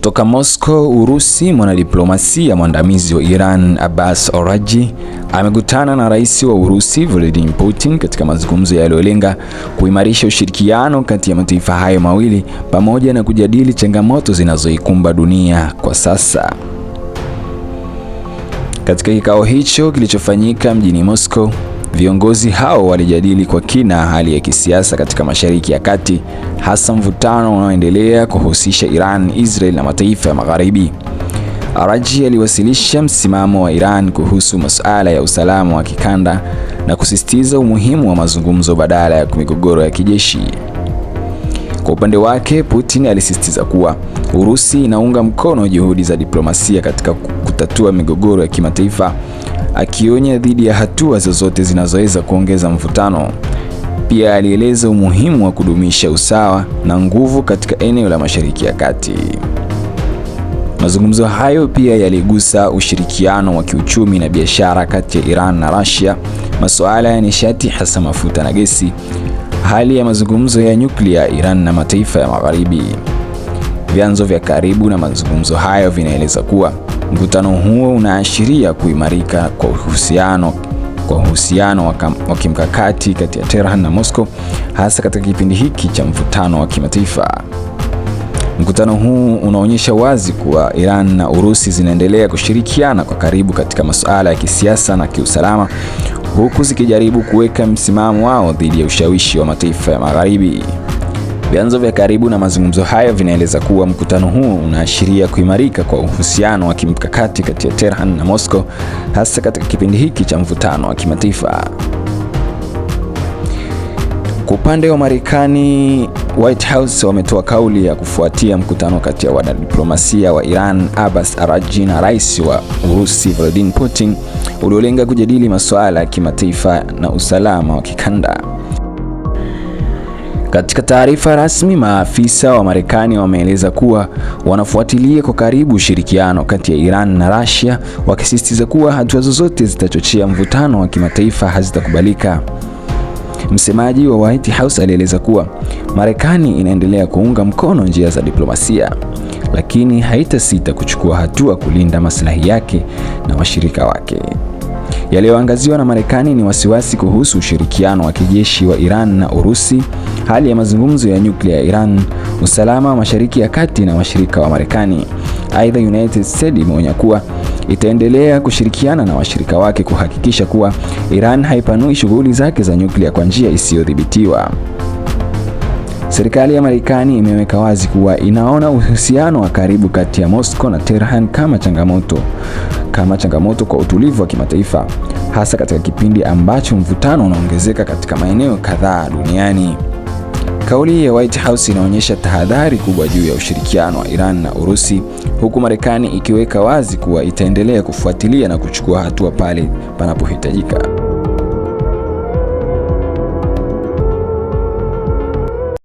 Kutoka Moscow, Urusi, mwanadiplomasia mwandamizi wa Iran Abbas Araghchi amekutana na rais wa Urusi Vladimir Putin katika mazungumzo yaliyolenga kuimarisha ushirikiano kati ya mataifa hayo mawili pamoja na kujadili changamoto zinazoikumba dunia kwa sasa. Katika kikao hicho kilichofanyika mjini Moscow, viongozi hao walijadili kwa kina hali ya kisiasa katika Mashariki ya Kati, hasa mvutano unaoendelea kuhusisha Iran, Israel na mataifa ya Magharibi. Araghchi aliwasilisha msimamo wa Iran kuhusu masuala ya usalama wa kikanda na kusisitiza umuhimu wa mazungumzo badala ya migogoro ya kijeshi. Kwa upande wake, Putin alisisitiza kuwa Urusi inaunga mkono juhudi za diplomasia katika kutatua migogoro ya kimataifa, akionya dhidi ya hatua zozote zinazoweza kuongeza mvutano. Pia alieleza umuhimu wa kudumisha usawa na nguvu katika eneo la Mashariki ya Kati. Mazungumzo hayo pia yaligusa ushirikiano wa kiuchumi na biashara kati ya Iran na Russia, masuala ya nishati hasa mafuta na gesi, hali ya mazungumzo ya nyuklia Iran na mataifa ya Magharibi. Vyanzo vya karibu na mazungumzo hayo vinaeleza kuwa mkutano huo unaashiria kuimarika kwa uhusiano wa kimkakati kati ya Tehran na Moscow, hasa katika kipindi hiki cha mvutano wa kimataifa. Mkutano huu unaonyesha wazi kuwa Iran na Urusi zinaendelea kushirikiana kwa karibu katika masuala ya kisiasa na kiusalama, huku zikijaribu kuweka msimamo wao dhidi ya ushawishi wa mataifa ya Magharibi. Vyanzo vya karibu na mazungumzo hayo vinaeleza kuwa mkutano huu unaashiria kuimarika kwa uhusiano wa kimkakati kati ya Tehran na Moscow, hasa katika kipindi hiki cha mvutano wa kimataifa. Kwa upande wa Marekani, White House wametoa kauli ya kufuatia mkutano kati ya wanadiplomasia wa Iran Abbas Araghchi na rais wa Urusi Vladimir Putin uliolenga kujadili masuala ya kimataifa na usalama wa kikanda. Katika taarifa rasmi, maafisa wa Marekani wameeleza kuwa wanafuatilia kwa karibu ushirikiano kati ya Iran na Russia, wakisisitiza kuwa hatua zozote zitachochea mvutano wa kimataifa hazitakubalika. Msemaji wa White House alieleza kuwa Marekani inaendelea kuunga mkono njia za diplomasia, lakini haitasita kuchukua hatua kulinda maslahi yake na washirika wake. Yaliyoangaziwa na Marekani ni wasiwasi kuhusu ushirikiano wa kijeshi wa Iran na Urusi, hali ya mazungumzo ya nyuklia ya Iran, usalama wa Mashariki ya Kati na washirika wa Marekani. Aidha, United States imeonya kuwa itaendelea kushirikiana na washirika wake kuhakikisha kuwa Iran haipanui shughuli zake za nyuklia kwa njia isiyodhibitiwa. Serikali ya Marekani imeweka wazi kuwa inaona uhusiano wa karibu kati ya Moscow na Tehran kama changamoto kwa utulivu wa kimataifa, hasa katika kipindi ambacho mvutano unaongezeka katika maeneo kadhaa duniani. Kauli ya White House inaonyesha tahadhari kubwa juu ya ushirikiano wa Iran na Urusi, huku Marekani ikiweka wazi kuwa itaendelea kufuatilia na kuchukua hatua pale panapohitajika.